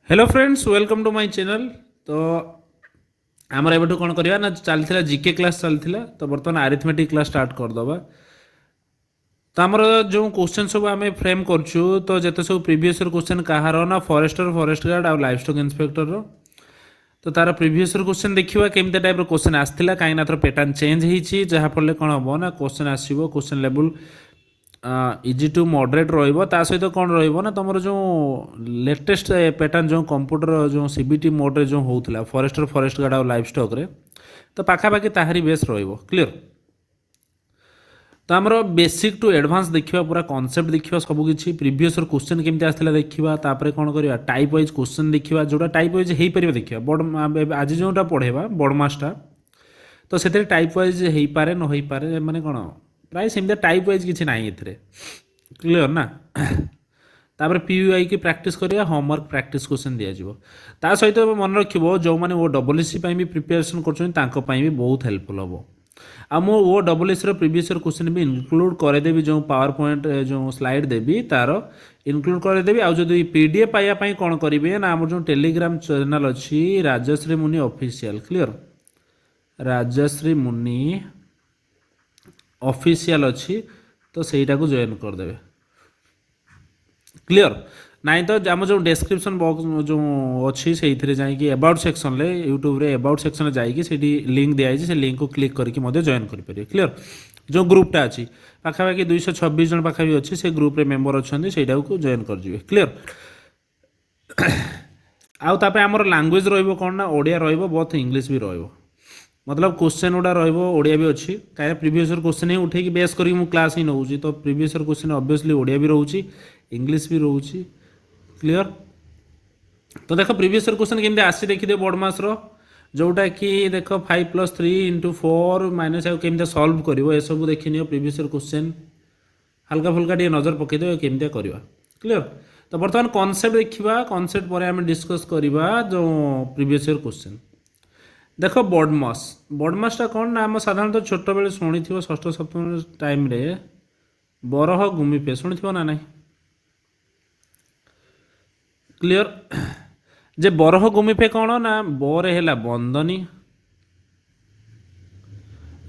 Hello friends welcome to my channel. तो आमर एबठू कौन करवा ना चलता जीके क्लास चलता तो बर्तमान आरिथमेटिक क्लास स्टार्ट करदे। तो आमर जो क्वेश्चन सब आम फ्रेम करछु तो जिते सब प्रीवियस क्वेश्चन कहार ना फॉरेस्टर फॉरेस्ट गार्ड और लाइफ स्टॉक इंस्पेक्टर तो तार प्रीवियस क्वेश्चन देखा केमती टाइप क्वेश्चन आसाला कहीं पैटर्न चेंज होती जहाँफल कौन हम ना क्वेश्चन आसो question level easy to moderate रहित कौन रहा तुम जो लेटेस्ट पैटर्न जो कंप्यूटर जो सीबीटी मोड्रे जो होता फॉरेस्टर फॉरेस्ट गार्ड और लाइफ स्टॉक रे तो पाखापाखि ताहारी बेस क्लियर। तो आमर बेसिक टू एडवांस देखा पूरा कॉन्सेप्ट देखा सबकि प्रीवियस क्वेश्चन केमती आसाला देखा कौन करवा टाइप वाइज क्वेश्चन देखा जोटा टाइप वाइज हो पार देखा बड़ आज जोटा पढ़ेगा बड़मासटा तो से टाइप वाइज हो पारे न हो पारे माने कौन प्राय सेमती टाइप वाइज किसी ना ये क्लियर ना। तापर पीयूआई की प्रैक्टिस करिया होमवर्क प्रैक्टिस क्वेश्चन दिज्व ता सहित मन रखिबो जो माने वो डबलएससी पई भी प्रिपरेशन करछन तांको पई भी बहुत हेल्पफुल हबो। आ मो वो डबलएससी रो प्रीवियस ईयर क्वेश्चन भी इंक्लूड करे देबी जो पावर पॉइंट जो स्लाइड देबी तार इंक्लूड करे देबी आ जदी पीडीएफ पाया पई कोन करिवे ना हमर जो टेलीग्राम चैनल अछि राजश्री मुनि ऑफिशियल क्लियर राजश्री मुनि ऑफिशियल अच्छी तो सहीटा को जॉइन करदे क्लियर नाई तो आम जो डेस्क्रिप्शन बॉक्स जो अच्छी से जाकि अबाउट सेक्शन ले यूट्यूब रे अबाउट सेक्शन जाकि लिंक दिखाई से लिंक को क्लिक करके जॉइन करें क्लियर। जो ग्रुपटा अच्छी पाखापाखि 226 जन पाखापाखि अच्छी से ग्रुप रे मेंबर अच्छा से जॉइन कर क्लियर। आउ तापर आमर लैंग्वेज रहिबो कोन ना ओडिया रहिबो बहुत इंग्लिश भी रहिबो मतलब क्वेश्चन गुड़ा रोडिया भी अच्छी कहीं प्रीवियस क्वेश्चन ही उठे बेस कर क्लास ही नौ तो प्रीवियस क्वेश्चन ऑब्वियसली ओडिया भी रोचे इंग्लिश भी रोचे क्लियर। तो देख प्रीवियस क्वेश्चन केमती आसी देखिए बड़मास जोटा कि देख 5+3 × 4 माइनस केमती सॉल्व कर सब देखनी प्रीवियस क्वेश्चन हल्का फुल्का टे नजर पकईदे केमती करवा क्लियर। तो बर्तमान कॉन्सेप्ट देखा कॉन्सेप्ट पर आम डिस्कस करवा जो प्रीवियस क्वेश्चन देख बड़मासटा कौन ना आम साधारणतः छोट बेले शुणी षष्ठ सप्तम टाइम रे बरह गुमिफे शुणी ना ना क्लियर जे बरह गुमिफे कौन ना बरे है बंदनी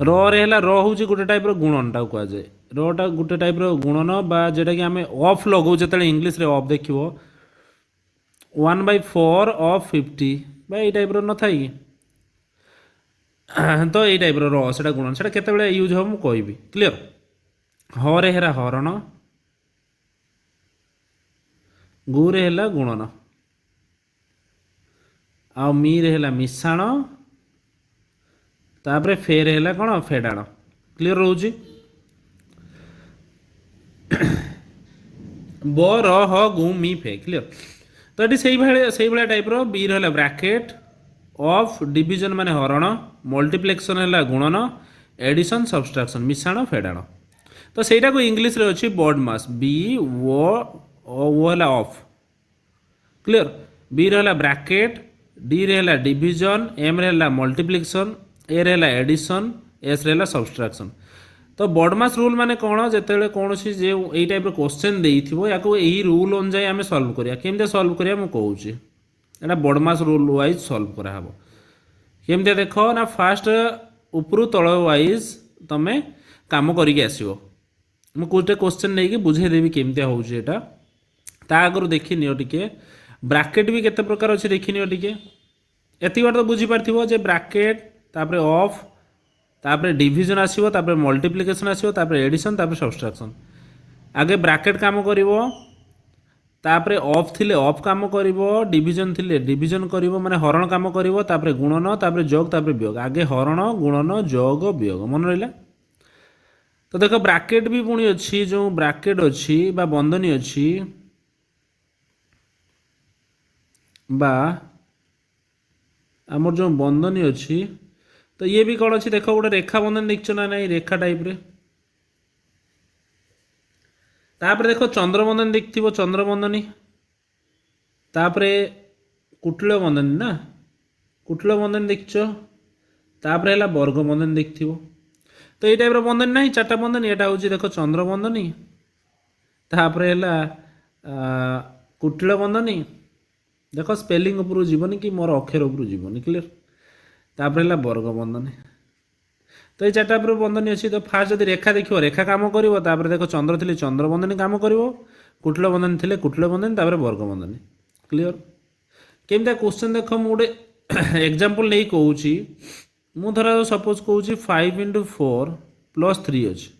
रे हूँ गोटे टाइप गुणनटा कहुए रा गोटे टाइप गुणन बा जेटा कि आम ऑफ लगो जो इंग्लीश रे ऑफ देख 1/4 ऑफ 50 ये टाइप न था कि तो यही टाइप रा गुणन से केते यूज हम मुझे क्लियर। हरे है हरण गुरे है गुणन आ मीरे है मिशाण तापर फेर है कौन फेडाण क्लियर रोचे गु मी फे क्लियर। तो ये से भाया टाइप बी रहा ब्राकेट ऑफ डिवीजन माने हरण मल्टीप्लेक्शन है गुणन एडिशन सब्सट्राक्शन मिशाण फेडाण तो सहीटा को इंग्लीश रे अच्छी बड़मास बी वो है ऑफ क्लियर बी रहा ब्राकेट डी रे डिवीजन एम रे मल्टीप्लिकेशन ए रे एडिशन एस रे सब्सट्राक्शन। तो बड़मास रूल माने कौन जिते कौन सी यही टाइप क्वेश्चन देथिबो याको यही रूल अनुसार आम सॉल्व करिया केमते सॉल्व करिया मु कहूची एटा बड़मास रूल वाइज सॉल्व करा हबो केमते देख ना फास्ट उपरु तल वाइज तमें काम करके आसो मुझे क्वेश्चन नहीं कि बुझे देवी केमती होउची एटा ता आगु देखी नियो टिके ब्राकेट भी केते प्रकार अच्छे देखी नियो टिके एति बार तो बुझी पारथिबो जे ब्राकेट तापर ऑफ तापर डिवीजन आसीबो तापर मल्टीप्लिकेशन आसीबो तापर एडिशन तापर सब्सट्रैक्शन आगे ब्राकेट काम करिवो तापरे ऑफ थिले ऑफ काम करिवो डिवीजन थिले डिवीजन करिवो माने हरण काम करिवो तापरे गुणन तापरे जोग तापरे वियोग आगे हरण गुणन जोग वियोग मन रहिला। तो देखो ब्राकेट भी पुणी अच्छी जो ब्राकेट अच्छी बा बंधनी अच्छी बा आमर जो बंधनी अच्छी तो ये भी कौन अच्छी देख गोटे रेखा बंधन देखछ ना नहीं रेखा टाइप रे तापर देख चंद्रबंधन देखिथिबो चंद्रबंधनी तापरे कुटिल बंधनी ना कुटिल बंधन देखछ तापर है वर्ग बंधन देखिथिबो तो ये टाइप बंधन ना चार्टा बंधन यहाँ हूँ देख चंद्रबंधनी तापर है कुटिल बंधनी देख स्पेलिंग उपरू जीवन कि मोर अक्षर उपरू जीवन क्लियर तापर है वर्ग बंधनी तो ये चार्टा पर बंधनी अच्छी तो फास्ट जब रेखा देखो रेखा कम कर देख चंद्र थी चंद्र बंधनी कम कर कुटिल बंधनी थे कुटिल बंधनी तापर वर्ग बंधनी क्लियर केमती क्वेश्चन देख मुझे एग्जांपल नहीं कहूँ मुझे सपोज कहूँ 5 into 4 + 3 अच्छी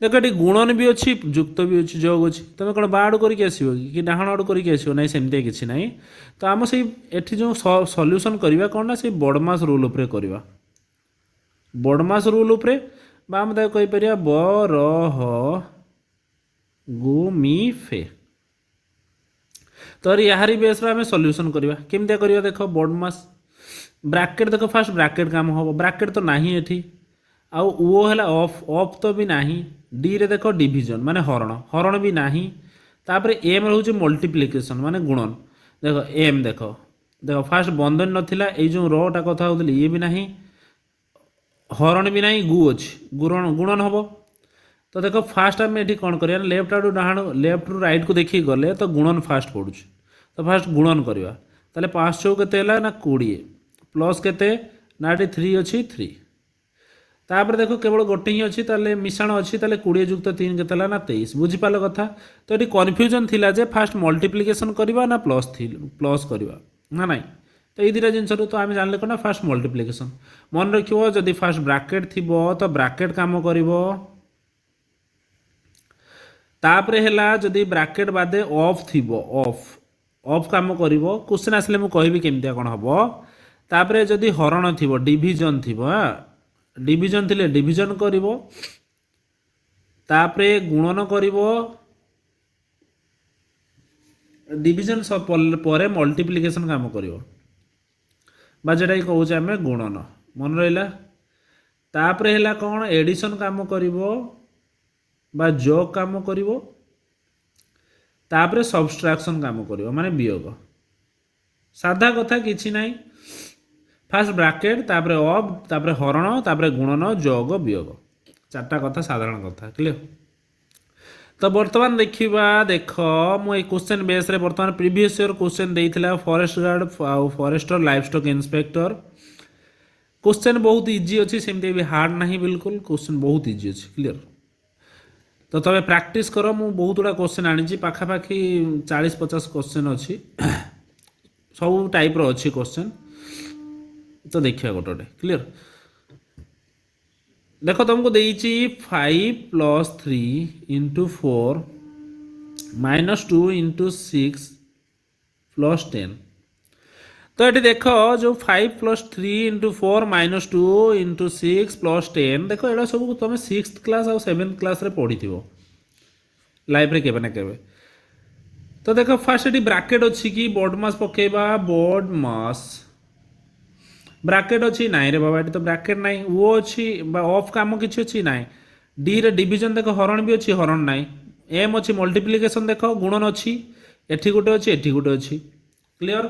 देख ये गुणन भी अच्छी युक्त भी अच्छी जोग अच्छी तुम कौन बाड़ करके आसो कि डाण आड़ करके आसो ना सेमती किसी ना तो आम से ये जो सल्यूशन करवा कौन ना से बड़मास रूल उपर करवा बड़मास रूल उपर आम कहीपर बरह गुमिफे तो यार बेस आम सल्यूशन करवा केमती करवा देख बड़मास ब्राकेट देख फास्ट ब्राकेट काम हम ब्राकेट तो ना ये आउ ओ है ऑफ तो भी नहीं डी रे देख डिविजन माने हरण हरण भी नहीं तापर एम रोचे मल्टीप्लिकेशन माने गुणन देख एम देख देख फास्ट बंधन नथिला ए जो रोटा कथा होतली ये भी नहीं हरण भी नहीं गु अच्छी गुणन गुणन हम तो देख फास्ट आम ये कौन कर लेफ्ट आड़ू डाण लेफ्ट रु राइट को देखिए गले तो गुणन फास्ट पड़ू तो फास्ट गुणन करवा ताले 5 चौ केते ना 20 प्लस केते ना 3 अच्छी 3 तापर देख केवल गोटे ही अच्छी ताले मिश्रण अच्छी ताले 20 युक्त 3 केते ना 23 बुझीपाल कथा तो ये कन्फ्यूजन थिला जे फास्ट मल्टीप्लिकेशन करवा ना प्लस करवा ना नाई तो ये दुटा जिन तो आम जानले कौन फास्ट मल्टीप्लिकेशन मन रखियो जदि फास्ट ब्राकेट थी तो ब्राकेट काम करिवो तापर है जदि ब्राकेट बादे ऑफ थी ऑफ ऑफ काम करिवो क्वेश्चन आसले मु कहबी केमतिया कौन हम तापर जदि हरण थी डिविजन थी डिविजन थिले डिविजन करिवो तापर गुणन करिवो डिविजन पर मल्टीप्लिकेशन काम करिवो बा जेटा कहूँ आम गुणन मन रहा तापर है कौन एडिशन काम करिवो बा जोग काम करिवो तापर सबस्ट्राक्शन काम करिवो माने वियोग साधा कथा किछि नाही फास्ट ब्राकेट तापर ऑफ तापर हरण तापर गुणन जोग वियोग चार्टा कथा साधारण कथा क्लियर तो बर्तमान देखा देख मु क्वेश्चन बेस रे बर्तमान प्रीवियस ईयर क्वेश्चन देइथिला forest guard forester livestock inspector question बहुत इजी अच्छी सेमती भी हार्ड नहीं बिल्कुल क्वेश्चन बहुत इजी अच्छी क्लियर तो तुम प्रैक्टिस कर मु बहुत गुड़ा क्वेश्चन आनी पाखापाखि 40-50 क्वेश्चन अच्छी सब टाइप रो अच्छी क्वेश्चन तो देखिए गोटे क्लियर देख तुमको देइछि 5 + 3 × 4 -2 × 6 + 10 तो ये देख जो 5 + 3 × 4 -2 × 6 + 10 देख ये सब तुम 6th क्लास और 7th क्लास रे पढ़ी थी लाइफ रे केबे ना केबे तो देख फास्ट ये ब्राकेट अच्छी कि बोर्ड मास पकेबा बोर्ड मास ब्राकेट अच्छी नाई रे बाबा ये तो ब्राकेट नाई वो अच्छी ऑफ काम किसी अच्छी नाई डी रे डिविजन देख हरण भी अच्छी हरण नाई एम अच्छी मल्टीप्लिकेशन देख गुणन अच्छी एठी गोटे अच्छी एठी गोटे अच्छी क्लियर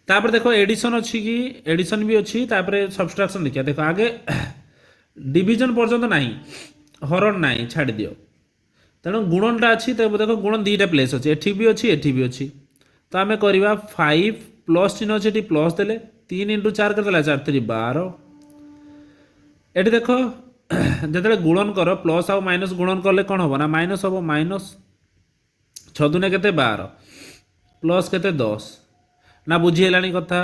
तापर देख एडिशन अच्छी कि एडिशन भी अच्छी तापर सबस्ट्राक्शन देखिए देख आगे डिविजन पर्यंत ना हरण ना छाड़ दियो तेणु गुणनटा अच्छी तो देख गुणन दुईटा प्लेस अच्छी एठी भी अच्छी एठी भी अच्छी तो आम करवा 5 प्लस चिन्ह अच्छे प्लस देले 3 × 4 कर 4 3 12 ये देख जो गुणन कर प्लस आउ माइनस गुणन कले कौन हम ना माइनस हम माइनस 6 दूने के 12 प्लस के 10 ना बुझीगला कथा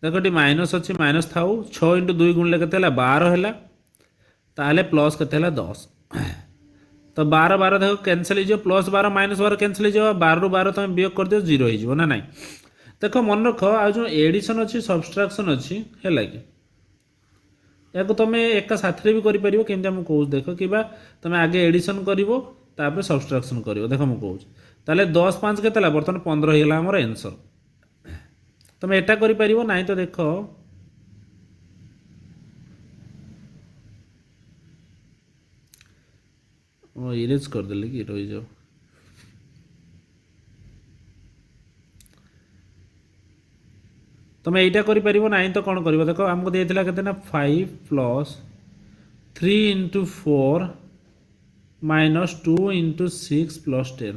देख ये माइनस अच्छी माइनस थाऊ 6 × 2 गुणले के 12 है ताहले प्लस के 10 तो 12 12 देख कैनसल हो प्लस 12 माइनस 12 कैनसल हो 12 ରୁ 12 तुम वियोग कर दियो 0 हो ना ना देख मन रख आ जो एडिशन अच्छी सबस्ट्राक्शन अच्छी है कि या तुम एका साथी भी करें केमती मुझे कहूँ देख कि तुम आगे एडिशन कर सबस्ट्राक्शन कर देख मुझे कहूँ ताले 10 5 के बर्तमान 15 होगा आमर एनसर तुम एटा कर ना तो देख इरेज करदेली कि रही जाओ तुम यहीटा कर ना तो कौन कर देख आमको देता के 5 + 3 × 4 -2 × 6 + 10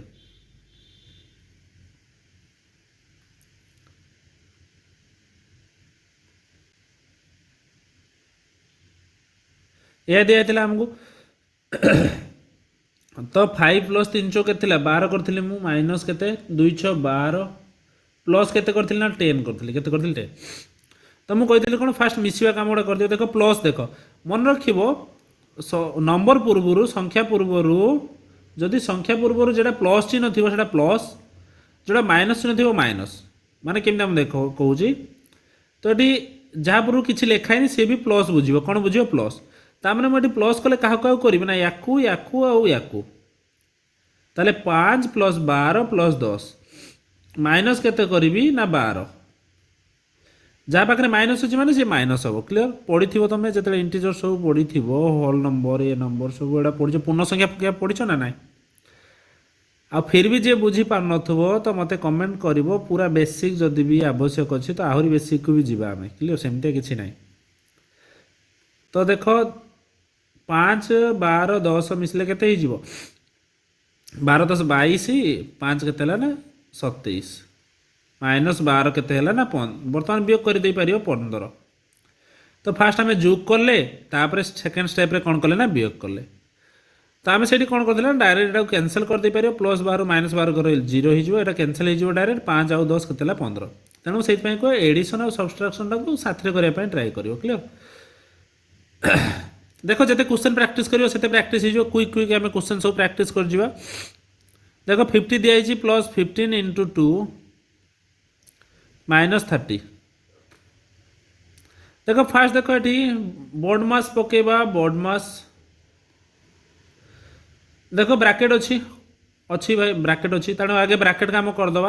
यह दिया आमको तो 5 प्लस 3 चौ के 12 करी माइनस के 2 6 12 प्लस के ना 10 करी के 10 तो मुझे कौन फास्ट मिसवा कम गोटे कर देख प्लस देख मन रख नंबर पूर्वर संख्या पूर्वर जदि संख्या पूर्वर जो प्लस चिन्ह थी से प्लस जोटा माइनस चिन्ह थी माइनस माने केमती आम देख कौच तो ये जहाँ पूर्व किसी लिखाई सी भी प्लस बुझे कौन बुझे प्लस ताने मुझे प्लस कले क्या करी ना याकू याकू आउ याकू ताले 5 प्लस 12 प्लस 10 माइनस केते करी ना 12 जहाँ पाखे माइनस अच्छी माने सी माइनस हम क्लीयर पढ़ी तुम जो इंटीजर सब पढ़ी होल नंबर ए नंबर सब एटा पढ़ी पूर्ण संख्या पढ़ी ना ना आ फिर भी जे बुझी पार नथुबो तो मते कमेंट करिवो पूरा बेसिक जदि भी आवश्यक अच्छी तो आहरी बेसिक को भी जीवा आमे क्लियर सेमते किछि नाही तो देख 5 12 10 मिसले केते ही जीवो 12 10 22 5 केते हला ना 27 माइनस 12 केते हला ना बर्तमान वियोग कर दे पारियो 15 तो फास्ट आमे जोग करले तापर सेकंड स्टेप रे कोन करले ना वियोग करले तो आम से कौन कर डायरेक्ट यहाँ कैनसल कर दे पार प्लस 12 माइनस 12 कर 0 हो कैनसल हो डायरेक्ट 5 आउ 10 के 15 तेणु से कह एडिशन और सब्सट्राक्शन टाक साथी करने ट्राए कर क्लियर देख जिते क्वेश्चन प्रैक्टिस कर प्रैक्टिस हो क्विक क्विक आम क्वेश्चन सब प्रैक्टिस कर देख 50 दिखाई प्लस 15 इंटू 2 माइनस 30 देख फास्ट देख ये बोर्ड मास पकेबा बोर्ड मास देख ब्राकेट अच्छी अच्छी भाई ब्राकेट अच्छी तेणु आगे ब्राकेट काम करदे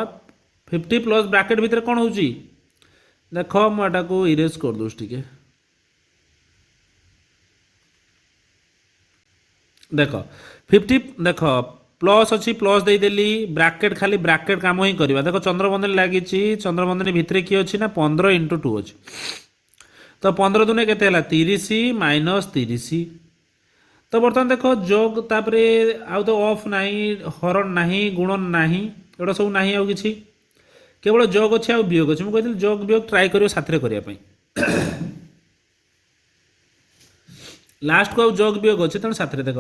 50 प्लस ब्राकेट भितर कौन हो देख मुझा को इरेज कर दूँ टे देख 50 देख प्लस अच्छी प्लस देदेली ब्राकेट खाली ब्राकेट काम ही करवा देख चंद्रबंधनी लगी चंद्रबंधनी भितर किए अच्छी ना 15 इंटू 2 अच्छी तो 15 दुने के 30 माइनस 30 तो बर्तमान देख जोग तापर आउ तो ऑफ नहीं हरण नहीं गुणन नहीं एटा सब नहीं आउ किछि केवल जोग अच्छे आउ वियोग अच्छे मुझे जोग वियोग ट्राए करियो साथरे करिया पई लास्ट को आउ जोग वियोग अच्छे तेणु साथरे देख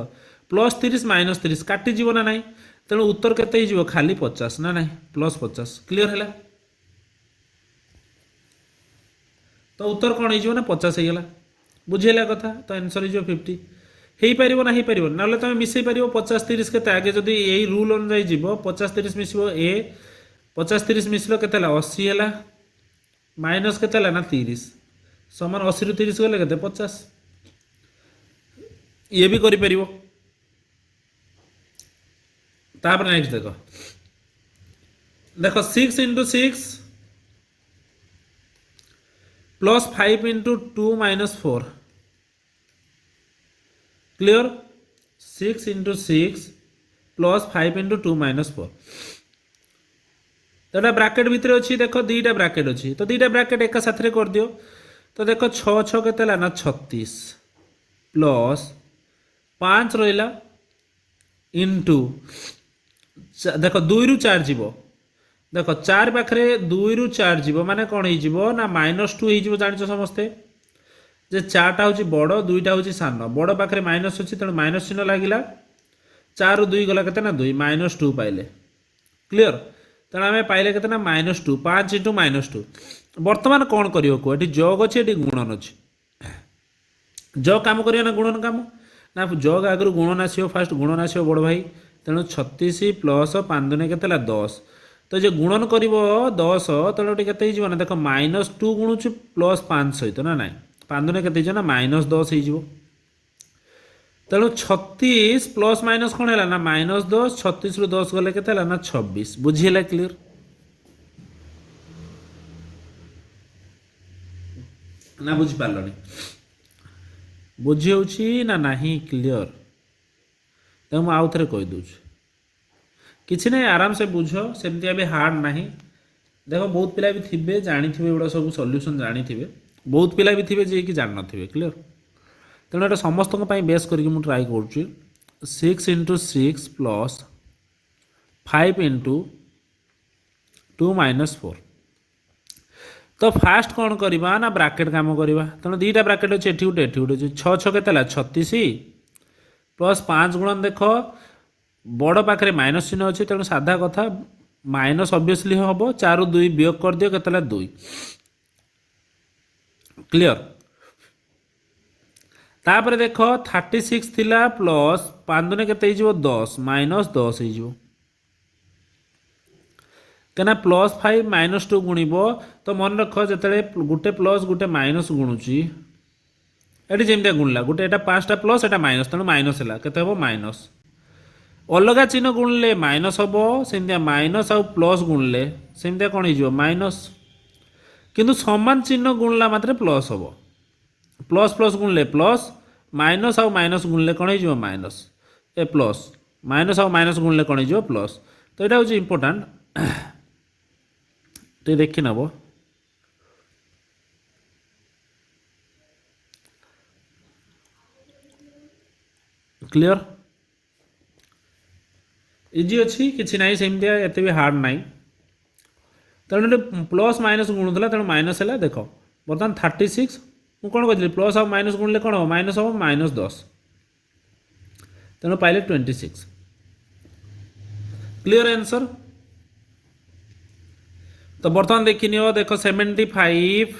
प्लस 30 माइनस 30 काटी जीव ना नहीं तेणु उत्तर केते ही जीव खाली 50 ना नहीं प्लस 50 क्लियर है तो उत्तर कौन हो ना 50 हो गला बुझेला कथा तो आंसर हो 50 हो पार ना हो पार ना तुम मिसई पार 50 30 के आगे जदि यही रूल अनुजाई जीव 50 30 मिसब ए 50 30 मिसल के 80 है माइनस के ना 30 समान 80 रु 30 गले के 50 ये भी करि परिवो तापर नेक्स्ट देखो देखो 6 into 6 plus 5 into 2 minus 4 clear 6 into 6 plus 5 into 2 minus 4 तो ब्राकेट भितर अच्छी देख दीटा ब्राकेट अच्छी तो दीटा ब्राकेट एक साथ कर दियो तो देख 6 6 के ना 36 प्लस 5 रहा इंटू देख 2 रु 4 जीव देख 4 पाखे 2 रु 4 जीव माने कौन हो ना -2 हो जान समस्ते जे 4टा हूँ बड़ 2टा हूँ सान बड़ पाखे माइनस अच्छी तेणु माइनस चिन्ह लगिला 4 रु 2 गला के 2 -2 पाइले क्लियर तेणु आम पाइले के -2 5 इंटू -2 बर्तमान कौन कर जग अच्छे ये गुणन अच्छे जग कम कर गुणन काम ना जग आगु गुणन आसो फास्ट गुणन आसो बड़ भाई तेणु 36 प्लस 5 दुने के 10 तो जो गुणन कर 10 तेणु के ना देख -2 गुणुचु प्लस 5 सहित ना ना 5 दुने के ना -10 हो तेणु 36 प्लस माइनस कौन है ना -10 36 रु 10 गले के ना 26 बुझीला क्लियर ना बुझी पार्लनी बुझी होची ना नहीं क्लियर तो मुझे आउ थे कहीदे किसी नहीं आराम से बुझ सेमती अभी हार्ड नहीं देख बहुत पिला भी थे जानी गुड़ा सब सल्यूशन जानी बहुत पिला भी थे जी कि जान थे क्लियर तेणु ये समस्त बेस करके ट्राए कर 6 इंटू 6 प्लस 5 इंटू 2 माइनस 4 तो फास्ट कौन करवा ना ब्राकेट काम करवा तेणु दुईटा ब्राकेट अच्छे एटी गोटे एटी गोटे अच्छे छः छः के 36 प्लस 5 गुणन देख बड़ पाखे माइनस चिन्ह अच्छे तेणु साधा कथा माइनस ऑब्वियसली हम 4 2 वियोग कर दियो के 2 क्लियर तापर देख 36 थिला प्लस 5 दुने के 10 माइनस 10 हो कहना प्लस 5 माइनस 2 गुणिब तो मन रख जो गोटे प्लस गोटे माइनस गुणुची ये जमी गुणला गोटे यहाँ 5टा प्लस एटा माइनस तेणु माइनस है के माइनस अलग चिन्ह गुणले माइनस हम सेमती माइनस आउ प्लस गुणले सेमती कौन हो माइनस किंतु समान चिन्ह गुणला मात्र प्लस हम प्लस प्लस गुणले प्लस माइनस आउ माइनस गुणले कौन हो माइनस ए प्लस माइनस आउ माइनस गुणले कौन हो प्लस तो यहाँ हूँ इम्पोर्टाट तो देखी नब क्लियर इजी अच्छी किसी ना सेमती एत भी हार्ड ना तेणु प्लस माइनस गुणुला तेणु माइनस है देख बर्तमान 36 मुझे कौन कहती प्लस आउ माइनस गुणले कौन हम माइनस हम माइनस 10 तेणु पाइले 26 क्लियर आंसर तो बर्तमान देखनी देख 75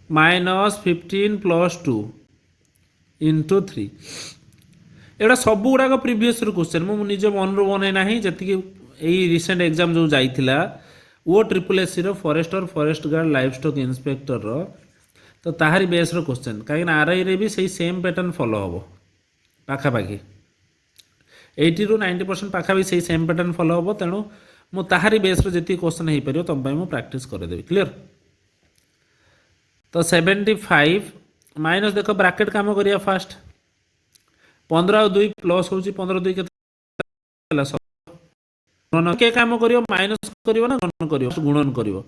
माइनस 15 प्लस 2 इंटू 3 एटा सब गुड़ाक प्रिवियस क्वेश्चन मुझे मन रू बन ना जी रिसेंट एग्जाम जो जाइला वो triple S C forester forest guard livestock inspector तो ताहारी बेस क्वेश्चन कहीं आरआई रे भी सही सेम पैटर्न फॉलो हम पाखापाखि 80 ରୁ 90% पाखापाखि सही सेम पैटर्न फॉलो हम तेणु मु ताहारी बेस जी क्वेश्चन हो पार तुम मुझे प्रैक्टिस करदेवी क्लियर तो 75 माइनस देख ब्राकेट काम करिया फास्ट 15 और 2 प्लस हो 15 2 के काम करियो माइनस करियो ना गुणन करियो गुणन करियो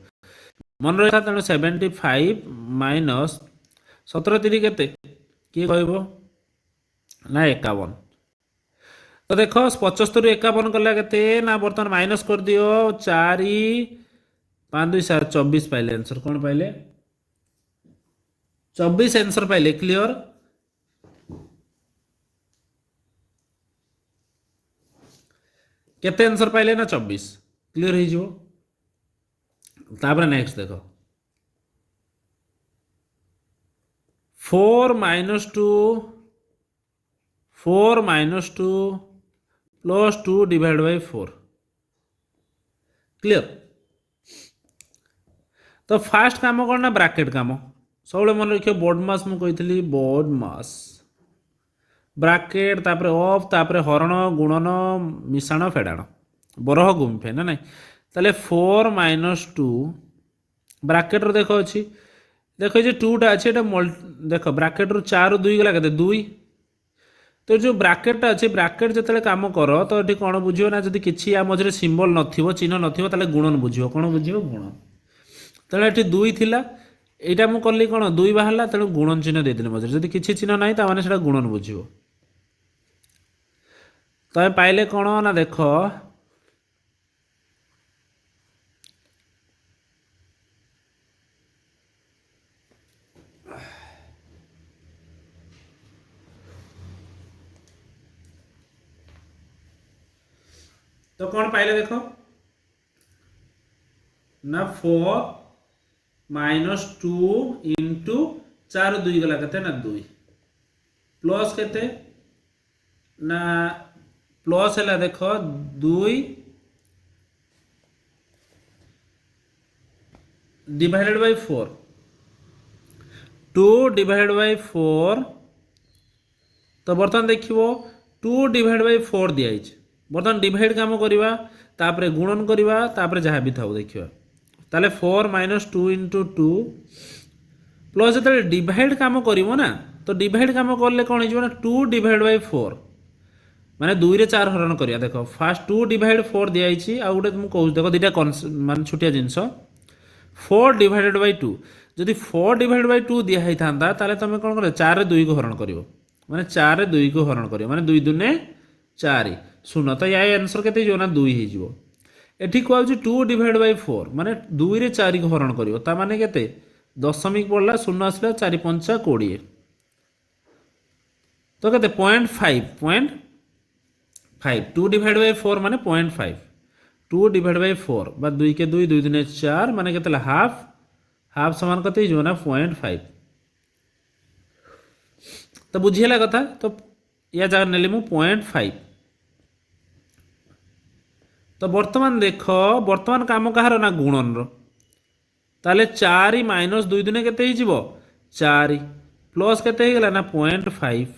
मन रहा तेणु 75 माइनस 17 3 केते किए कहबो ना 51 तो देख 75 ରୁ 51 कला केते ना बर्तमान माइनस कर दियो 4 5 2 7 24 पाइले आंसर कौन पाइले 24 आंसर पाइले क्लियर केते आंसर पाइले ना 24 क्लियर हो जो तापर नेक्स्ट देख 4 minus 2 plus 2 divide by 4 clear तो फास्ट काम कौन ना ब्राकेट काम सब मन रखिए बोर्ड मास मुझे बोर्ड मास ब्राकेट तापर ऑफ तापर हरण गुणन मिश्रण फेड़ाण बरह गुंफे ना ना ताले 4 माइनस 2 ब्राकेट रो देखो अच्छी देखो ये 2टा अच्छे देख ब्राकेट रू 4 2 गला के 2 तो जो ब्राकेट अच्छे ब्राकेट जो काम कर तो ये कौन बुझे ना जब किसी या मझे सिंबल न चिन्ह न गुणन बुझे कौन बुझे गुणन तेणु ये 2 थिला यहाँ मुझे कली कौन 2 बाहर तेणु गुणन चिन्ह देते मझे जब किसी चिन्ह ना तो से गुणन बुझे तो पाइले कौन ना देख तो कौन पाइले देख ना 4 माइनस 2 इंटू 4 2 गला के ना 2 प्लस के ना प्लस है देख 2 डिवाइडेड बाय 4 2 डिवाइडेड बाय 4 तो बर्तमान देखिए 2 डिवाइड बाय 4 दिखाई बर्तमान डिवाइड काम करवा तापर गुणन करवा तापर जहाँ भी था देखिए ताले 4 माइनस 2 इंटू 2 प्लस जो डिवाइड काम कर ना तो डिवाइड काम कले कौन हो 2 डिवाइड बाय 4 माने 2 रे 4 हरण करिया देख फास्ट 2 डिवाइड 4 दिखाई आ गोटे मुझे कहूँ देख दुटा मान छोटिया जिनस 4 डिवाइडेड बाय 2 जदि 4 डिवाइड बाय 2 दिखाई था ताले तुम कौन कर 4 रे 2 को हरण कर माने 4 रे 2 को हरण कर माने 2 दुने 4 शून्य तो या आंसर के ना 2 हो এটি কুହାଯାଉଛି 2 ডিভাইড বাই 4 ମାନେ 2 ରେ 4 କୁ ହରଣ କରିବ ତା ମାନେ କେତେ ଦଶମିକ ପଡ଼ିଲା ଶୂନ ଆସିଲା 4 ପଞ୍ଚା 20 ତ କେତେ 0.5 2 ডিভাইড বাই 4 মানে 0.5 2 ডিভাইড বাই 4 বা 2 কে 2 2 দুনে 4 মানে কেତେ ହେଲା ହାଫ୍ ହାଫ୍ ସମାନ କେତେ ହେଇଯିବ ନା 0.5 ତ ବୁଝିହେଲା କଥା ତ या ଜାଗା ନେଲି ମୁଁ 0.5 ତ ବର୍ତ୍ତମାନ ଦେଖ ବର୍ତ୍ତମାନ କାମ କାହାର ନା ଗୁଣନର ତାହେଲେ 4 ମାଇନସ୍ 2 ଦିନେ କେତେ ହେଇଯିବ 4 ପ୍ଲସ୍ କେତେ ହେଇଗଲା ନା 0.5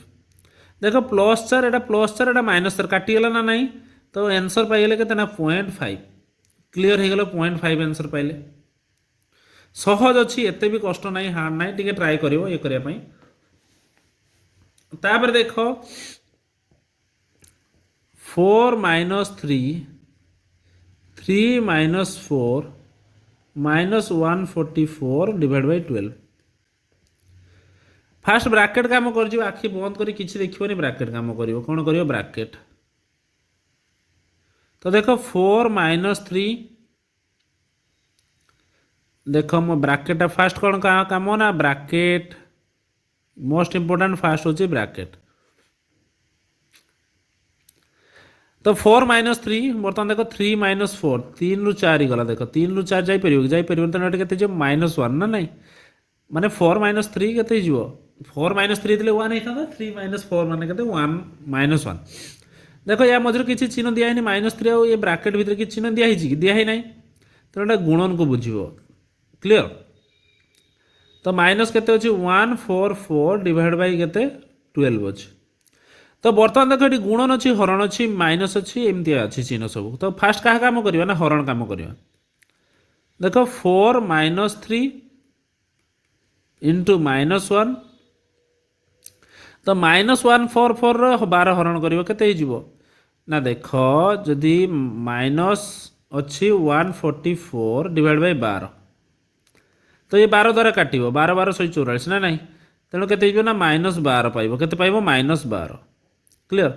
ଦେଖ ପ୍ଲସ୍ 4 ଏଟା ପ୍ଲସ୍ 4 ଏଟା ମାଇନସ୍ 4 କାଟିଗଲା ନା ନାହିଁ ତ ଆନ୍ସର ପାଇଗଲେ କେତେ ନା 0.5 କ୍ଲିୟର ହେଇଗଲା 0.5 ଆନ୍ସର ପାଇଲେ ସହଜ ଅଛି ଏତେ ବି କଷ୍ଟ ନାହିଁ ହାର୍ଡ ନାହିଁ ଟିକେ ଟ୍ରାଏ କରିବ ଇଏ କରିବା ପାଇଁ ତାପରେ ଦେଖ 4 minus 3 3 minus 4 minus 144 divided by 12 fast bracket काम कर आखि बंद करी किसी देखिए ब्रैकेट काम कर कौन कर ब्रैकेट तो देख 4 minus 3 देख मो ब्रैकेट फास्ट कौन काम ना ब्रैकेट मोस्ट इंपोर्टेंट फास्ट होची ब्रैकेट तो 4 माइनस 3 बर्तमान देख 3 माइनस 4 3 रु 4 गला देख 3 रु 4 जापर तो ये -1 ना नहीं माने 4 माइनस 3 के 4 माइनस 3 थे 1 होता 3 माइनस 4 माने के 1 -1 देख या मझे किसी चिन्ह दिखाई -3 आ ये ब्राकेट भितर कि चिन्ह दिखाई कि दिखाई ना तो ये गुणन को बुझ क्लियर तो माइनस के 144 डिवाइड बाई के 12 अच्छे तो बर्तमान देख ये गुणन अच्छी हरण अच्छी माइनस अच्छी एमती अच्छी चिन्ह सब तो फास्ट क्या काम करवा ना हरण काम करवा देख 4 माइनस 3 इंटू -1 तो -144 12 हरण कर ना देख जदि माइनस अच्छी 144 डिवाइड बाई 12 तो ये 12 द्वारा काट 12 12 144 ना नहीं तेणु के ना -12 पाइब के -12 क्लियर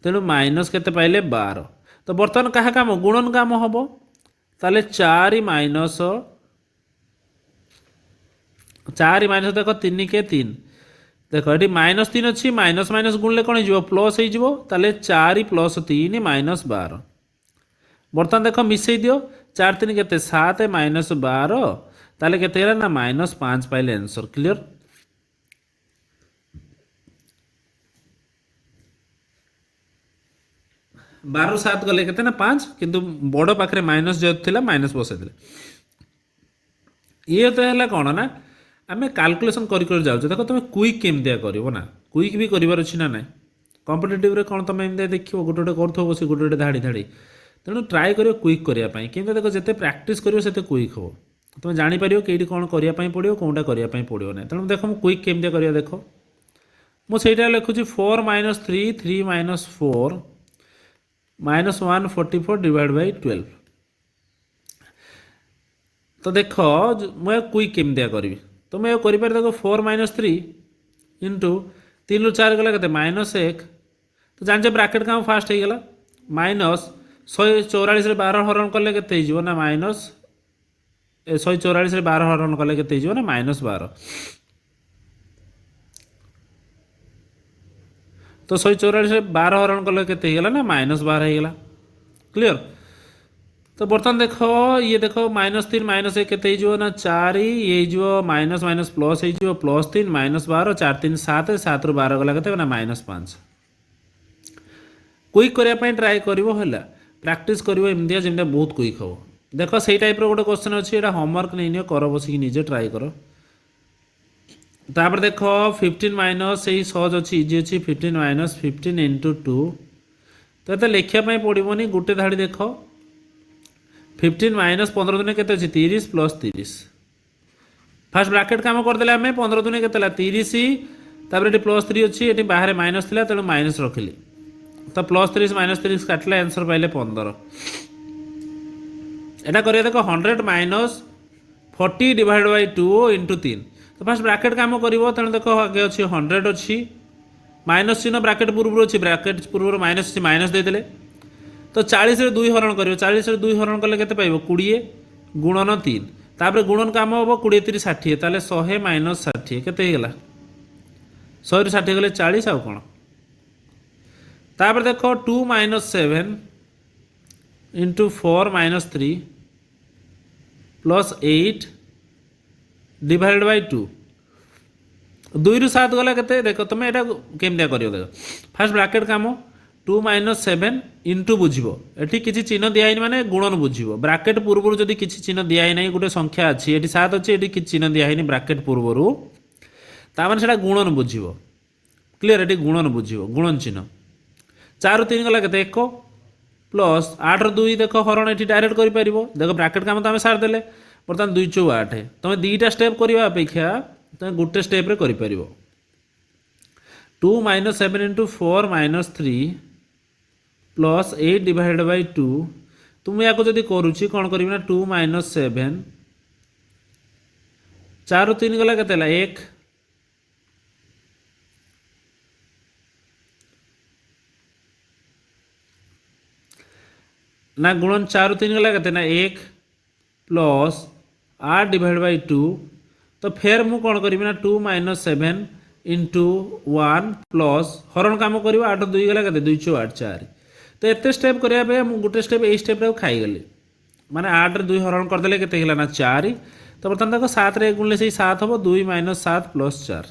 तेणु माइनस के पाइले 12 तो बर्तमान क्या काम गुणन काम हम ताले 4 माइनस देख 3 के 3 देख ये -3 अच्छी माइनस माइनस गुणले कौन हो प्लस हो 4 + 3 -12 बर्तमान देख मिसई दियो 4 3 के 7 -12 ताले के ना -5 पाइले आंसर क्लियर 12 7 गले के 5 किंतु बड़ पाखे माइनस जो थी माइनस बसई ये तो है कौन ना आम कैलकुलेशन कर जाऊँ देख तुम क्विक केमती कर ना क्विक भी करार अच्छी ना ना कॉम्पिटिटिव रे कौन तुम एमती देखो गोटे गोटे कर बस गोटे गोटे धाड़ी धाड़ी तेणु ट्राए कर क्विक करने कि देख जिते प्रैक्टिस कर क्विक हम तुम जापर कि कौन करने पड़ो कौटा करने पड़ो ना तेणु देख मुझे क्विक केमती कर देख मुझे लिखुची 4 माइनस 3 3 माइनस 4 -144 डिवाइड बाई 12 तो देख मुझे क्विक केमती करी तो मुझे कर देख 4 माइनस 3 इंटू 3 रु 4 गला के -1 तो जान ब्राकेट काम फास्ट हो गला -144 12 हरण कले के ना -144 12 हरण कले के ना -12 तो 144 12 हरण कले के ना -12 होगा क्लियर तो बर्तमान देख ये देख -3 -1 के ना 4 ये माइनस माइनस प्लस हो +3 -12 4 3 7 7 रु 12 गला के ना -5 क्विक करने ट्राए कर प्रैक्टिस करमती जमी बहुत क्विक हम देख से टाइप गोटे क्वेश्चन अच्छी होमवर्क नहीं नियो कर बसिक निजे ट्राए कर तापर देख 15 माइनस सहज अच्छी इजी अच्छी 15 माइनस 15 इंटू 2 तो ये लिखापी पड़ोनी गोटे धाड़ी देख 15 माइनस 15 दिन के 30 + 30 फास्ट ब्राकेट काम करदे आम 15 दिन के 30 तापर ये +3 अच्छी ये बाहर माइनस थी तेणु माइनस रखिली तो +30 -30 काटिले आंसर पाइले 15 एटा करिया देख 100 माइनस 40 डिवाइड बाई 2 इंटू 3 तो फास्ट ब्राकेट काम करिवो तेणु देख आगे अच्छी 100 अच्छी माइनस चिन्ह ब्राकेट पूर्व अच्छी ब्राकेट पूर्व माइनस अच्छी माइनस देदेले तो 40 रे 2 हरण कर 40 रे 2 हरण कले केते पाइबो 20 गुणन 3 तापर गुणन काम हम 20 3 60 ताले 100 माइनस 60 केते हे गला 100 रे 60 गले 40 आउ कोन तापर देखो 2 minus 7 into 4 minus 3 plus 8 divided by 2 2 रु 7 गला केते देखो तुम एटा केमदिया करियो देखो फास्ट ब्रैकेट काम 2 माइनस 7 इंटू बुझिबो एठी किछि चिन्ह दिया ही माने गुणन बुझिबो ब्रैकेट पूर्वरु जदि किछि चिन्ह दिया ही नै गुटे संख्या अछि एठी 7 अछि एठी किछि चिन्ह दिया ही नै ब्रैकेट पूर्वरु ता माने सेटा गुणन बुझिबो क्लियर एठी गुणन बुझिबो गुणन चिन्ह 4 रु 3 गला केते 1 प्लस 8 रु 2 देखो हरण एठी डायरेक्ट करि परिबो देखो ब्रैकेट काम त हम सार देले बर्तमान 2 4 8 तमे दीटा स्टेप करिवा अपेक्षा तमे गुटे स्टेप रे करि परिबो 2 minus 7 into 4 minus 3 plus 8 divided by 2 तुम या को जदि करूची कोन करबी ना 2 माइनस 7 4 रु 3 गला केतेला 1 ना गुणन 4 रु 3 गला केते ना 1 प्लस 8 डिवाइड बाय 2 तो फिर मु कोन करबी ना 2 माइनस 7 इंटू 1 प्लस हरण काम करियो 8 2 गला केते 2 4 8 4 तो एते स्टेप करिया पे मु गुटे स्टेप ए स्टेप रे खाई गली माने 8 रे 2 हरण कर देले केते हिला ना 4 तो बर्तन देखो 7 रे गुणले से 7 हबो 2 माइनस 7 प्लस 4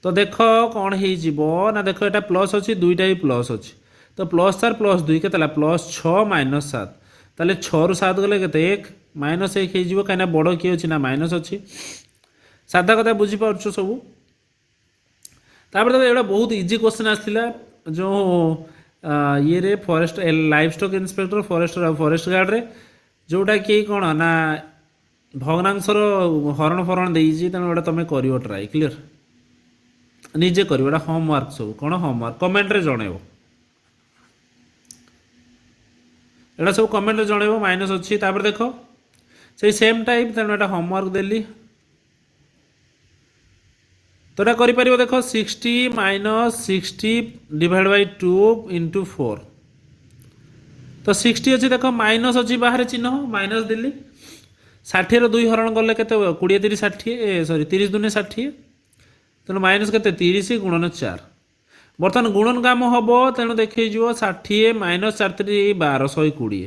तो देखो कौन हो जीवो ना देखो एटा प्लस अछि दुईटा ही प्लस अछि तो प्लस 4 प्लस 2 केतेला प्लस 6 माइनस 7 ताले 6 रु 7 गले केते 1 माइनस 1 हो जीवो काना बड़ की अछि ना माइनस अछि सादा कथा बुझी पाउछु सब तापर देखो एटा बहुत इजी क्वेश्चन आस्थिला जो ये रे forest life stock inspector forest guard रे जोटा कि कौन ना भग्नांशर हरण फरण देजी तेणु एटा तुम करियो ट्राई क्लियर निजे करियो एटा होमवर्क सब कौन होमवर्क कमेंट रे जणेबो एटा सब कमेंट रे जणेबो माइनस अछि तापर देखो से सेम टाइप तेणु एटा होमवर्क देली तो एटा करि परिबो देखो 60 माइनस 60 डिवाइड बाय 2 इंटू 4 तो 60 अच्छी देखो माइनस अच्छी बाहर चिन्ह माइनस दिल्ली 60 रो 2 हरण गले केते 20 30 60 सॉरी 30 दुने 60 तेणु माइनस केते 30 गुणन 4 बर्तमान गुणन काम हबो तेणु देखै जिवो 60 माइनस 4 3 12 120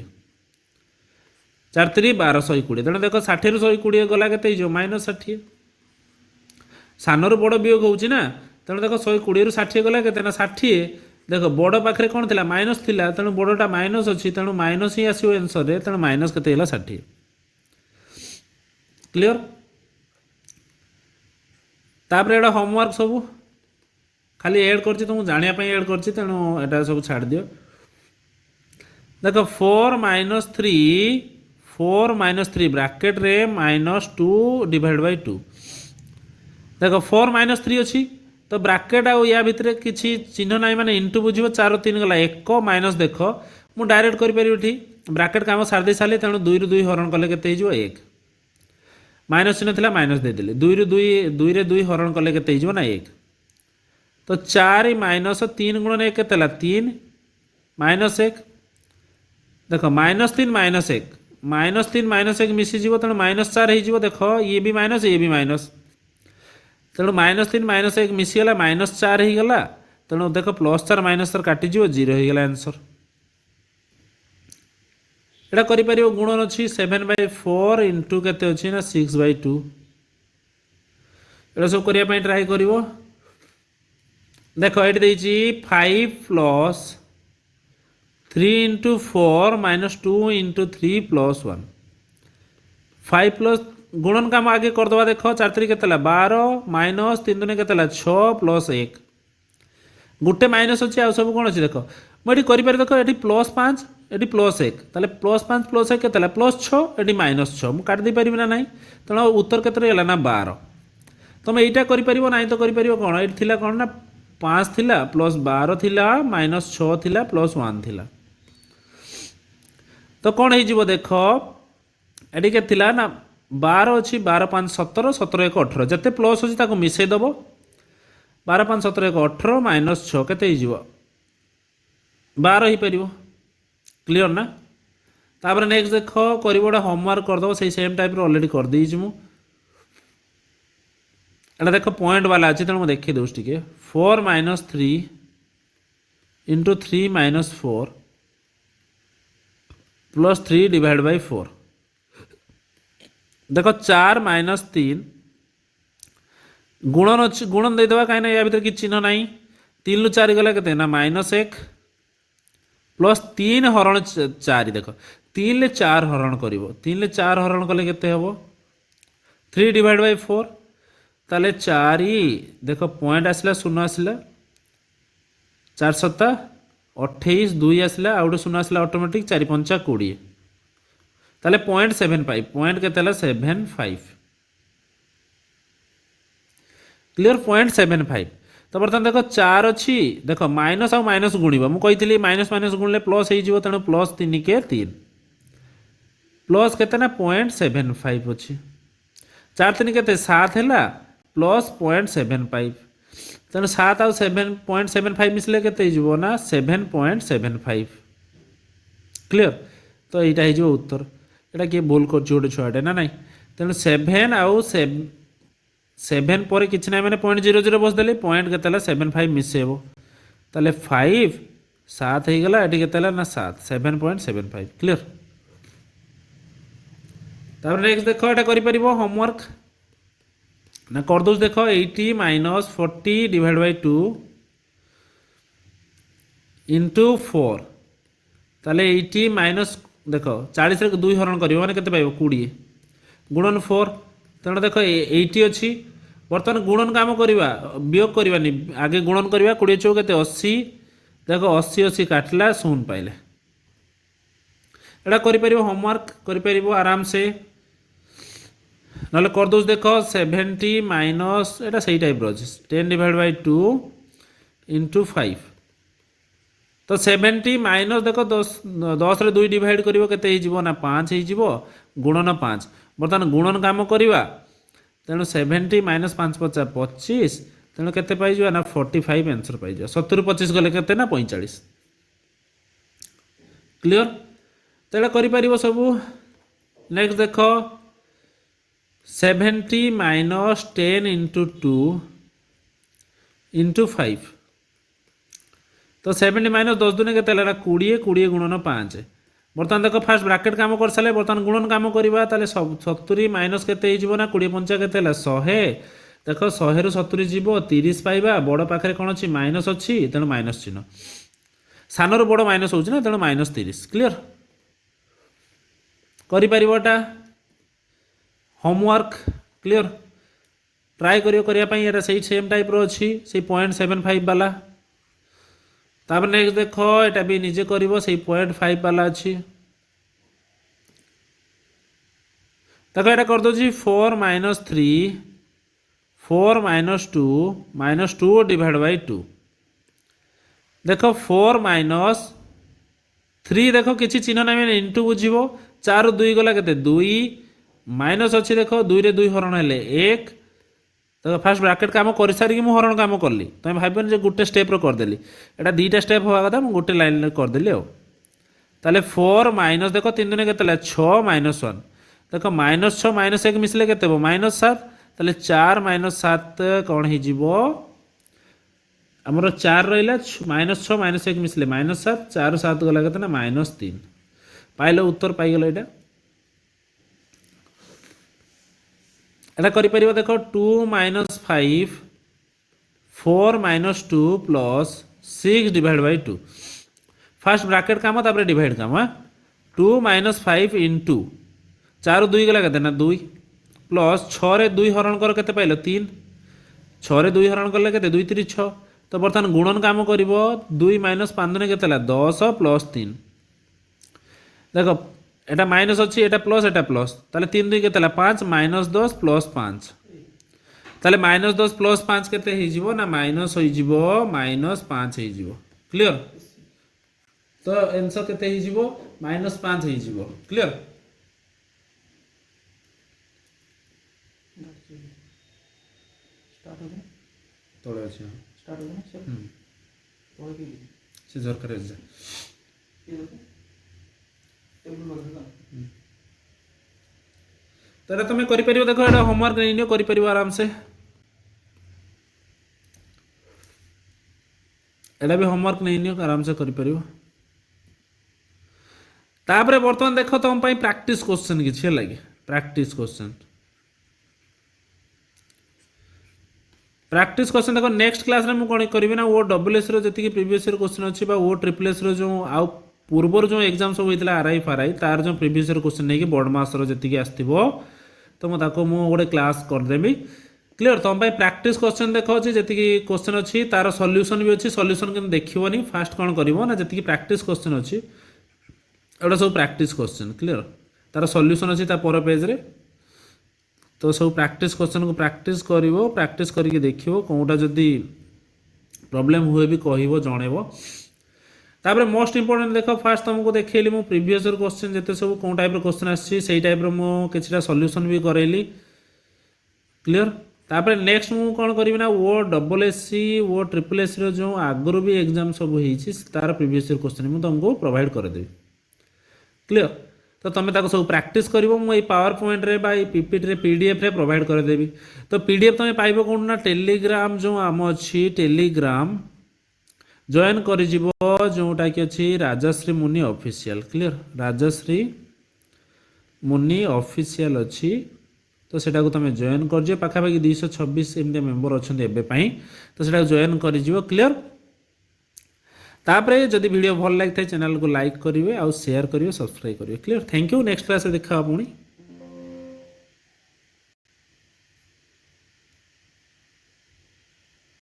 4 3 12 120 तेणु देखो 60 रो 120 गला केते जो माइनस 60 सानर बड़ वियोग होउची ना तेणु देखो 120 रु 60 गला केते ना 60 देखो बड़ पाखरे कोन थिला माइनस थिला तेणु बड़टा माइनस अछि तेणु माइनस ही आसीओ आंसर रे तेणु माइनस केते हैला 60 क्लियर तापर एडा होमवर्क सब खाली ऐड करछि तुम जानिया पई ऐड करछि तेणु एटा सब छाड़ दियो देखो 4 माइनस 3 ब्रैकेट रे माइनस 2 डिवाइड बाय 2 देखो 4 माइनस 3 अच्छी तो ब्रैकेट आउ या भितर किसी चिन्ह ना माने इंटू बुझिबो 4 3 गला 1 माइनस देखो मु डायरेक्ट करि परिबो ठी ब्रैकेट काम सार दे साले तेणु 2 रु 2 हरण कले केते हिजो 1 माइनस चिन्ह थिला माइनस दे देले 2 रु 2 रे 2 हरण कले केते हिजो ना 1 तो 4 माइनस 3 गुणन 1 केतेला 3 माइनस 1 देखो माइनस 3 माइनस 1 मिसी जीवो तेणु माइनस 4 हो जीवो देखो ये भी माइनस तेणु माइनस 3 माइनस 1 मिसीगला माइनस 4 हो गला तेणु देख प्लस 4 माइनस 4 काटिज 0 हो गला आंसर एटा करि परियो गुणन अछि 7/4 इंटू केते अछि ना 6/2 एटा सब करिया पई ट्राई करिवो देखो एटी देछि 5 plus 3 into 4 minus 2 into 3 plus 1 5 plus गुणन काम आगे करदवा देखो 4 3 केतेला 12 माइनस 3 दुने केतेला 6 प्लस 1 गुटे माइनस अछि आ सब कोन अछि देखो मोडी करि पारि देखो एटी प्लस 5 एटी प्लस 1 ताले प्लस 5 प्लस 1 केतेला प्लस 6 एटी माइनस 6 मु काट दे परिबि ना नाही तण उत्तर केते गेला ना 12 तमे एटा करि परिबो नाही तो करि परिबो कोन एटी थिला कोन ना 5 थिला प्लस 12 थिला माइनस 6 थिला प्लस 1 थिला तो कोन हे जिवो देखो एटी के थिला ना 12 अच्छी 12 5 17 17 1 18 जते प्लस अच्छी ताको मिसई दबो 12 5 17 1 18 माइनस 6 केते हिजिवो 12 ही परिवो क्लियर ना तापर नेक्स्ट देख कर गोटे होमवर्क करदेव से सेम टाइप अलरेडी कर देइछि मु एटा देख पॉइंट वाला अच्छे तेणु देखी दूँ टे 4 minus 3 into 3 minus 4 plus 3 divide by 4 देख 4 माइनस 3 गुणन अच्छी गुणन देदेवा कहीं या भर कि चिन्ह ना 3 रु 4 गला के माइनस 1 प्लस 3 हरण 4 देख 3 ले 4 हरण कर 3 ले 4 हरण कले के हम 3 डिवाइड बाई 4 ताले 4 देख पॉइंट आसला शून्य आसला 4 सत्ता 28 2 आसला आ गए शून्य आसला ऑटोमेटिक 4 पंचा 20 ताले 0.75 पॉइंट के 75 क्लियर 0.75 तो बर्तमान देख 4 अच्छी देख माइनस आउ माइनस गुणव मुझे माइनस माइनस गुणिले प्लस हो तेणु प्लस 3 के 3 प्लस के 0.75 अच्छी 4 3 के 7 है प्लस 0.75 तेणु 7 आउ 7.75 मिसले के ना 7.75 क्लियर तो यहाँ हो उत्तर यहाँ किए भूल कर गोटे छुआटे ना ना तेणु 7 आउ 7 पर कि ना मैंने 0.00 बसदेली पॉइंट के 75 मिसेब ताले 5 7 हो गला ये के ना 7 7.75 क्लियर तापर नेक्स्ट देख यहाँ कर होमवर्क ना कर दो देख 80 माइनस 40 डिवाइड बाई 2 इंटू 4 ताले 80 माइनस देख 40 रे 2 हरण कर मैंने के 20 गुणन 4 तेणु देख 80 अच्छी बर्तमान गुणन काम करवा वियोग करवानी आगे गुणन करवा 20 चौ के 80 देख 80 80 काटला 0 पाइले यहाँ कर होमवर्क कर आराम से ना कर दो देख 70 माइनस एटा सही टाइप रो 10 डिवाइड बाई 2 इंटू 5 तो 70 माइनस देख 10 रे 2 डिवाइड कर ना 5 हो गुणन 5 बर्तमान गुणन काम करवा तेणु 70 माइनस 5 50 25 तेणु के ना 45 आंसर पाई 70 25 गले के ना 45 क्लियर तेरा कर सब नेक्स्ट देख 70 माइनस 10 इंटू 2 इंटू 5 तो 70 माइनस 10 दुने के 20 20 गुणन 5 बर्तमान देख फास्ट ब्राकेट काम कर सारे बर्तमान गुणन काम करवा 70 माइनस के ना 20 पंचा के 100 देख 100 रु 70 जीव 30 पाइबा बड़ पाखे कौन अच्छी माइनस अच्छी तेणु माइनस चिन्ह सान रु बड़ माइनस हो तेणु माइनस 30 क्लियर करिपरिबटा होमवर्क क्लियर ट्राए करने ये सही सेम टाइप रो अच्छी से 0.75 वाला तापर नेक्स्ट देख यहाँ भी निजे कर 0.5 वाला अच्छी देखो यहाँ कर दो 4 माइनस 3 4 माइनस 2 डिवाइड बाई 2 देख 4 माइनस 3 देख किसी चिन्ह ना मैंने इंटू बुझे 4 2 गला के 2 माइनस अच्छी देख 2 रे 2 हरण है 1 तो फास्ट ब्राकेट काम कर सारी मुझे हरण काम कली तुम भावन गोटे स्टेप करदेली यहाँ 2टा स्टेप हवा कथा मुझे गोटे लाइन करदेली ताले 4 माइनस देख 3 दिन के 6 माइनस 1 देख माइनस 6 माइनस 1 मिसले के माइनस 7 ताले 4 माइनस 7 कौन हो आमर 4 रहा माइनस 6 माइनस 1 मिसले माइनस 7 4 7 गला के ना माइनस 3 पाइल उत्तर पाइगल यहाँ एटा कर देख 2 minus 5 4 minus 2 plus 6 divide by 2 fast bracket काम तापर डिवाइड काम 2 माइनस 5 इंटू 4 2 गला के 2 प्लस 6 रे 2 हरण कर के पाइल 3 6 रे 2 हरण कले के 2 3 6 तो बर्तमान गुणन काम कर 2 माइनस 5 दिन के 10 प्लस 3 देख एटा माइनस अच्छी एटा प्लस ताले 3 2 के 5 माइनस 10 प्लस 5 ताले माइनस 10 प्लस 5 के ना माइनस हो माइनस 5 हो क्लियर तो आंसर के माइनस 5 हो क्लियर तले अच्छे स्टार्ट हो से झरकार तो एटा तुम कर पार देख एटा होमवर्क नहीं नियो कर पार आराम से एटा भी होमवर्क नहीं नियो आराम से कर पार तापर बर्तमान देख तुम प्रैक्टिस क्वेश्चन किसी लगे प्रैक्टिस क्वेश्चन देखो नेक्स्ट क्लास रे मु कोन करबी ना ओ डबल एस रो जति प्रीवियस ईयर क्वेश्चन अछि बा ओ ट्रिपल एस रो जो आउ पूर्वर जो एग्जाम सब होइतला आरआई फारआई तार जो प्रीवियस ईयर क्वेश्चन नै कि बोर्ड मास रो जति आस्तिबो तो मु ताको मु गोटे क्लास कर देबी क्लियर तुम प्रैक्टिस क्वेश्चन देख अछि जति क्वेश्चन अछि तार सॉल्यूशन भी अछि सॉल्यूशन कि देखिबोनी फास्ट कोन करबो ना जति प्रैक्टिस क्वेश्चन अछि एटा सब प्रैक्टिस क्वेश्चन क्लियर तार सॉल्यूशन अछि ता पर पेज रे तो सब प्रैक्टिस क्वेश्चन को प्रैक्टिस करिवो प्रैक्टिस करके देखिवो कोटा जदी प्रॉब्लम हुए भी कहबो जणेबो तापर मोस्ट इंपोर्टेंट देखो फास्ट तुमको देखैली मो प्रीवियस ईयर क्वेश्चन जते सब कोन टाइप रो क्वेश्चन आछि सेही टाइप रो मो किछटा सॉल्यूशन भी करैली क्लियर तापर नेक्स्ट मु कोन करबी ना ओ डबल एससी ओ ट्रिपल एससी रो जो आगरो भी एग्जाम सब होईछि तार प्रीवियस ईयर क्वेश्चन मु तुमको प्रोवाइड कर देबी क्लियर तो तुम ताको सब प्रैक्टिस करिवो मु पावर पॉइंट रे बा पीपीटी रे पीडीएफ रे प्रोवाइड कर देबी तो पीडीएफ तुम पाइबो कोन ना टेलीग्राम जो आम अछि टेलीग्राम जॉइन करि जिवो जोटा कि अछि राजश्री मुनि ऑफिशियल क्लियर राजश्री मुनि ऑफिशियल अछि तो सेटा को तुम जॉइन कर जे पाखा पाखी 226 एमते मेंबर अछन एबे पई तो सेटा जॉइन करि जिवो क्लियर तापरे जदि वीडियो भल लगे चैनल को लाइक करेंगे आउ शेयर करेंगे सब्सक्राइब करेंगे clear thank you next class देखा पुणी।